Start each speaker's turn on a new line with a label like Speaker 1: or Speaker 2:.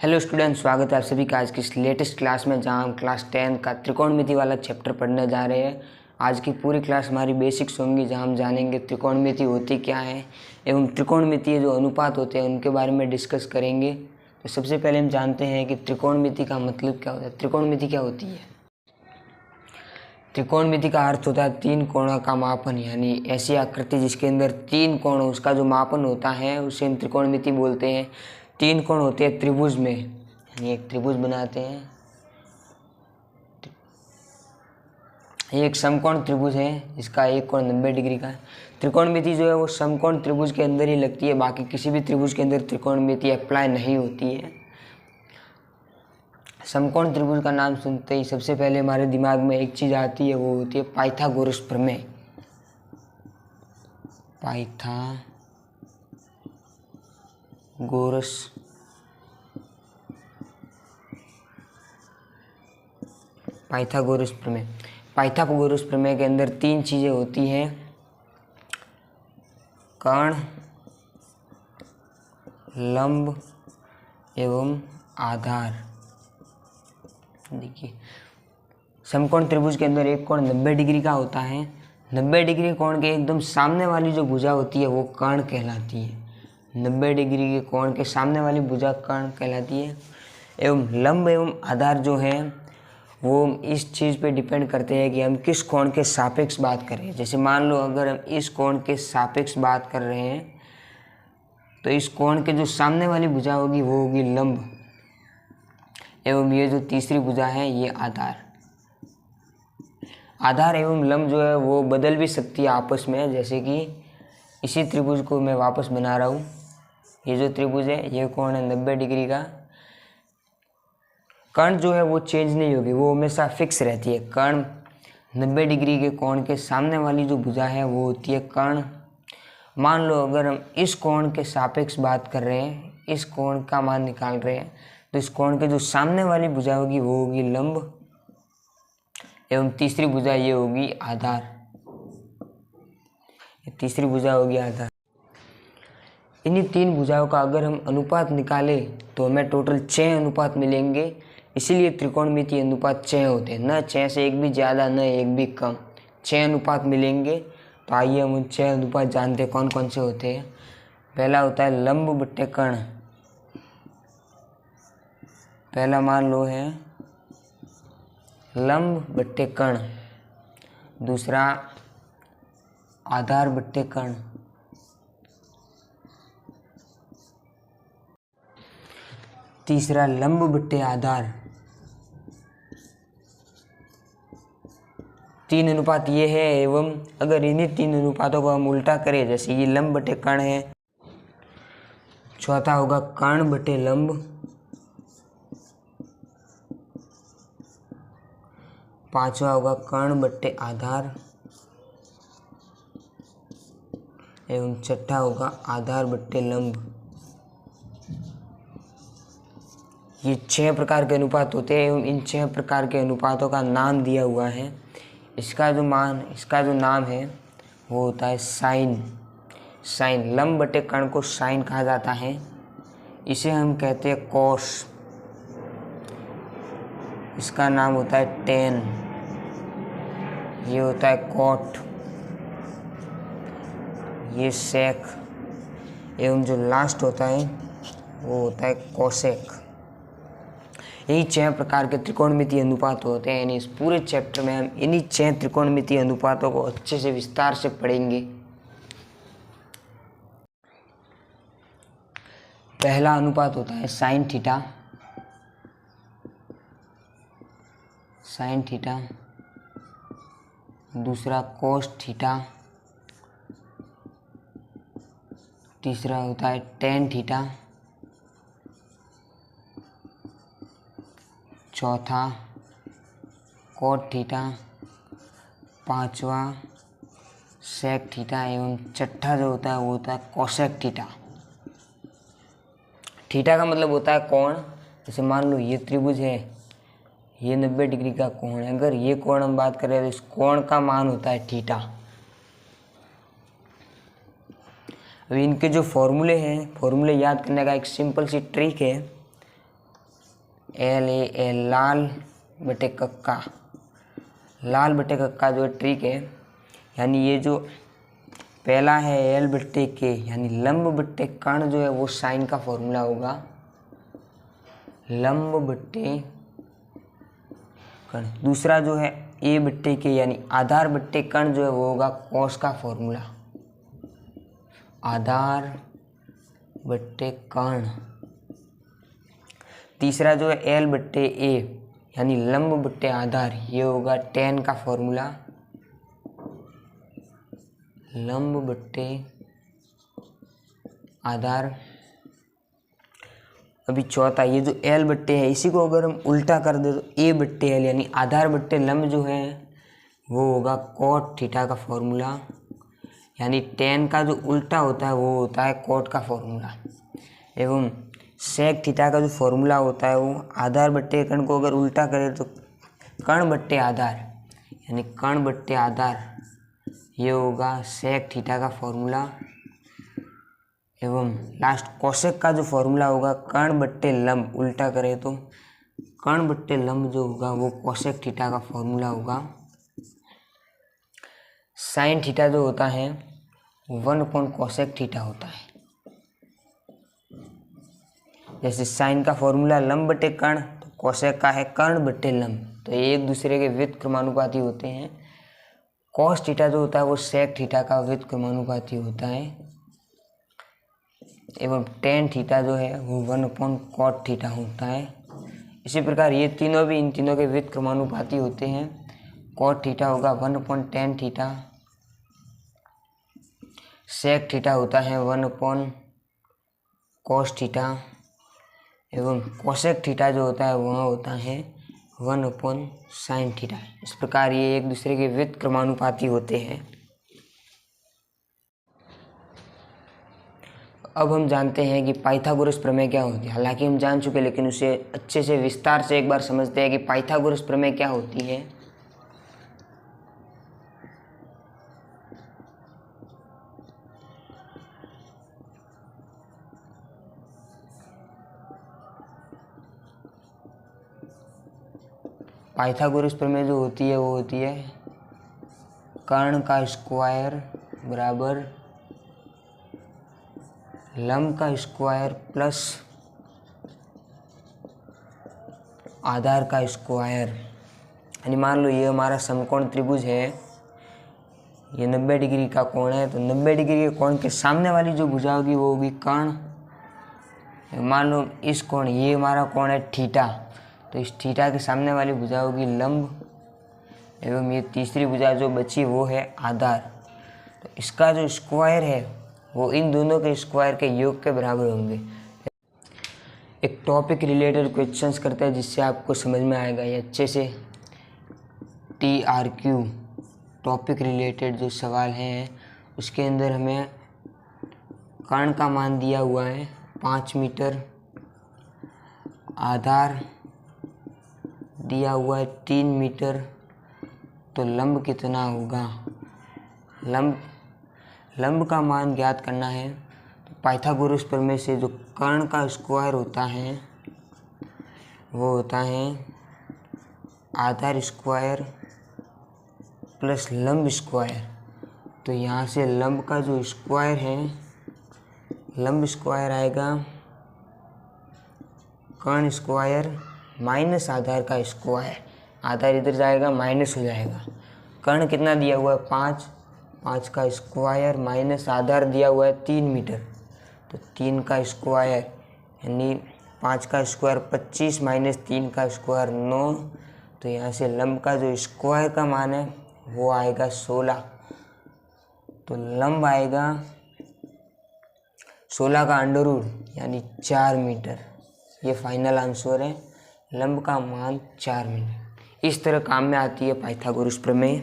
Speaker 1: Hello student, स्वागत है आप सभी का आज की इस लेटेस्ट क्लास में, जहां हम क्लास 10 का त्रिकोणमिति वाला चैप्टर पढ़ने जा रहे हैं। आज की पूरी क्लास हमारी बेसिक्स होंगी, जहां हम जानेंगे त्रिकोणमिति होती क्या है एवं त्रिकोणमितीय जो अनुपात होते हैं उनके बारे में डिस्कस करेंगे। तो सबसे पहले हम जानते हैं कि त्रिकोणमिति का मतलब क्या होता है। त्रिकोणमिति क्या होती है? त्रिकोणमिति का अर्थ होता है तीन कोणों का मापन, यानी ऐसी आकृति जिसके अंदर तीन कोण उसका जो मापन होता है उसे हम त्रिकोणमिति बोलते हैं। तीन कोण होते हैं त्रिभुज में, यानी एक त्रिभुज बनाते हैं। ये एक समकोण त्रिभुज है, इसका एक कोण 90 डिग्री का है। त्रिकोणमिति जो है वो समकोण त्रिभुज के अंदर ही लगती है, बाकी किसी भी त्रिभुज के अंदर त्रिकोणमिति अप्लाई नहीं होती है। समकोण त्रिभुज का नाम सुनते ही सबसे पहले हमारे दिमाग में एक चीज़ आती है, वो होती है पाइथागोरस प्रमेय। पाइथागोरस प्रमेय। पाइथागोरस प्रमेय के अंदर तीन चीज़ें होती हैं: कर्ण, लंब एवं आधार। देखिए, समकोण त्रिभुज के अंदर एक कोण 90 डिग्री का होता है। 90 डिग्री कोण के एकदम सामने वाली जो भुजा होती है वो कर्ण कहलाती है। 90 डिग्री के कोण के सामने वाली भुजा कर्ण कहलाती है। एवं लंब एवं आधार जो है वो इस चीज़ पे डिपेंड करते हैं कि हम किस कोण के सापेक्ष बात कर रहे हैं। जैसे मान लो अगर हम इस कोण के सापेक्ष बात कर रहे हैं तो इस कोण के जो सामने वाली भुजा होगी वो होगी लंब, एवं ये जो तीसरी भुजा है ये आधार। आधार एवं लंब जो है वो बदल भी सकती है आपस में। जैसे कि इसी त्रिभुज को मैं वापस बना रहा हूँ। ये जो त्रिभुज है ये कोण है 90 डिग्री का। कर्ण जो है वो चेंज नहीं होगी, वो हमेशा फिक्स रहती है। कर्ण 90 डिग्री के कोण के सामने वाली जो भुजा है वो होती है कर्ण। मान लो अगर हम इस कोण के सापेक्ष बात कर रहे हैं, इस कोण का मान निकाल रहे हैं, तो इस कोण के जो सामने वाली भुजा होगी वो होगी लंब, एवं तीसरी भुजा ये होगी आधार। तीसरी भुजा होगी आधार। इन्हीं तीन भुजाओं का अगर हम अनुपात निकालें तो हमें टोटल 6 अनुपात मिलेंगे। इसीलिए त्रिकोणमितीय अनुपात 6 होते हैं, न 6 से एक भी ज़्यादा न एक भी कम। 6 अनुपात मिलेंगे। तो आइए हम उन 6 अनुपात जानते हैं कौन कौन से होते हैं। पहला होता है लंब बट्टे कर्ण। पहला मान लो है लंब बट्टे कर्ण। दूसरा आधार बट्टे कर्ण। तीसरा लंब बट्टे आधार। 3 अनुपात ये है। एवं अगर इन्हीं 3 अनुपातों को हम उल्टा करें, जैसे ये लंब बटे कर्ण है, चौथा होगा कर्ण बटे लंब, पांचवा होगा कर्ण बट्टे आधार, एवं छठा होगा आधार बट्टे लंब। ये 6 प्रकार के अनुपात होते हैं, एवं इन 6 प्रकार के अनुपातों का नाम दिया हुआ है। इसका जो नाम है वो होता है साइन। लंब बटे कर्ण को साइन कहा जाता है। इसे हम कहते हैं कोस। इसका नाम होता है टेन। ये होता है कॉट, ये सेक, एवं जो लास्ट होता है वो होता है कोसेक। यही 6 प्रकार के त्रिकोणमितीय अनुपात होते हैं। यानी इस पूरे चैप्टर में हम इन्हीं 6 त्रिकोणमितीय अनुपातों को अच्छे से विस्तार से पढ़ेंगे। पहला अनुपात होता है साइन थीटा। दूसरा कोस थीटा। तीसरा होता है टेन थीटा। चौथा कोट थीटा। पांचवा सेक थीटा, एवं छठा जो होता है वो होता है कोसेक थीटा। थीटा का मतलब होता है कोण। जैसे मान लो ये त्रिभुज है, ये 90 डिग्री का कोण है। अगर ये कोण हम बात करें तो इस कोण का मान होता है थीटा। अब इनके जो फॉर्मूले हैं, फॉर्मूले याद करने का एक सिंपल सी ट्रिक है। LAL लाल बटे कक्का, लाल बटे कक्का जो ट्रिक है, यानी ये जो पहला है L बट्टे के, यानी लंब बट्टे कर्ण जो है वो साइन का फॉर्मूला होगा, लंब बट्टे कर्ण। दूसरा जो है A बट्टे के, यानी आधार बट्टे कर्ण जो है वो होगा कॉस का फॉर्मूला, आधार बट्टे कर्ण। तीसरा जो है L बट्टे A, यानी लंब बट्टे आधार, ये होगा tan का फॉर्मूला, लंब बट्टे आधार। अभी चौथा ये जो L बट्टे है, इसी को अगर हम उल्टा कर दे तो A बट्टे L, यानी आधार बट्टे लंब जो है वो होगा cot थीटा का फॉर्मूला, यानी tan का जो उल्टा होता है वो होता है cot का फॉर्मूला। एवं sec थीटा का जो फॉर्मूला होता है वो आधार बट्टे कर्ण को अगर उल्टा करें तो कर्ण बट्टे आधार, यानी कर्ण बट्टे आधार, ये होगा sec थीटा का फॉर्मूला। एवं लास्ट कोसेक का जो फॉर्मूला होगा कर्ण बट्टे लंब, उल्टा करें तो कर्ण बट्टे लंब जो होगा वो कोसेक थीटा का फॉर्मूला होगा। साइन थीटा जो होता है 1 कोसेक थीटा होता है। जैसे साइन का फॉर्मूला लंब बट्टे कर्ण, तो कोसेक का है कर्ण बट्टे लंब, तो ये एक दूसरे के व्युत्क्रमानुपाती होते हैं। कॉस थीटा जो होता है वो सेक थीटा का व्युत्क्रमानुपाती होता है। एवं टेन थीटा जो है वो 1/cot थीटा होता है। इसी प्रकार ये तीनों भी इन तीनों के व्युत्क्रमानुपाती होते हैं। cot थीटा होगा 1/tan थीटा, sec थीटा होता है 1/cos थीटा, एवं cosec थीटा जो होता है वह होता है 1/sin थीटा। इस प्रकार ये एक दूसरे के व्युत्क्रमानुपाती होते हैं। अब हम जानते हैं कि पाइथागोरस प्रमेय क्या होती है। हालांकि हम जान चुके, लेकिन उसे अच्छे से विस्तार से एक बार समझते हैं कि पाइथागोरस प्रमेय क्या होती है। पाइथागोरस प्रमेय जो होती है वो होती है कर्ण का स्क्वायर बराबर लंब का स्क्वायर प्लस आधार का स्क्वायर। यानी मान लो ये हमारा समकोण त्रिभुज है, ये 90 डिग्री का कोण है, तो 90 डिग्री के कोण के सामने वाली जो भुजा होगी वो होगी कर्ण। मान लो इस कोण, ये हमारा कोण है थीटा, तो इस थीटा के सामने वाली भुजा होगी लंब, एवं ये तीसरी भुजा जो बची वो है आधार। तो इसका जो स्क्वायर है वो इन दोनों के स्क्वायर के योग के बराबर होंगे। एक टॉपिक रिलेटेड क्वेश्चंस करते हैं जिससे आपको समझ में आएगा ये अच्छे से। TRQ टॉपिक रिलेटेड जो सवाल हैं उसके अंदर हमें कर्ण का मान दिया हुआ है 5 मीटर, आधार दिया हुआ है 3 मीटर, तो लंब कितना होगा। लंब का मान ज्ञात करना है। तो पाइथागोरस प्रमेय से जो कर्ण का स्क्वायर होता है वो होता है आधार स्क्वायर प्लस लंब स्क्वायर। तो यहाँ से लंब का जो स्क्वायर है, लंब स्क्वायर आएगा कर्ण स्क्वायर माइनस आधार का स्क्वायर। आधार इधर जाएगा माइनस हो जाएगा। कर्ण कितना दिया हुआ है 5 का स्क्वायर माइनस आधार दिया हुआ है 3 मीटर, तो 3 का स्क्वायर यानी 5 का स्क्वायर 25 माइनस 3 का स्क्वायर 9। तो यहाँ से लंब का जो स्क्वायर का मान है वो आएगा 16। तो लंब आएगा 16 का अंडर रूट यानी 4 मीटर। ये फाइनल आंसर है, लंब का मान 4 मीटर। इस तरह काम में आती है पाइथागोरस प्रमेय।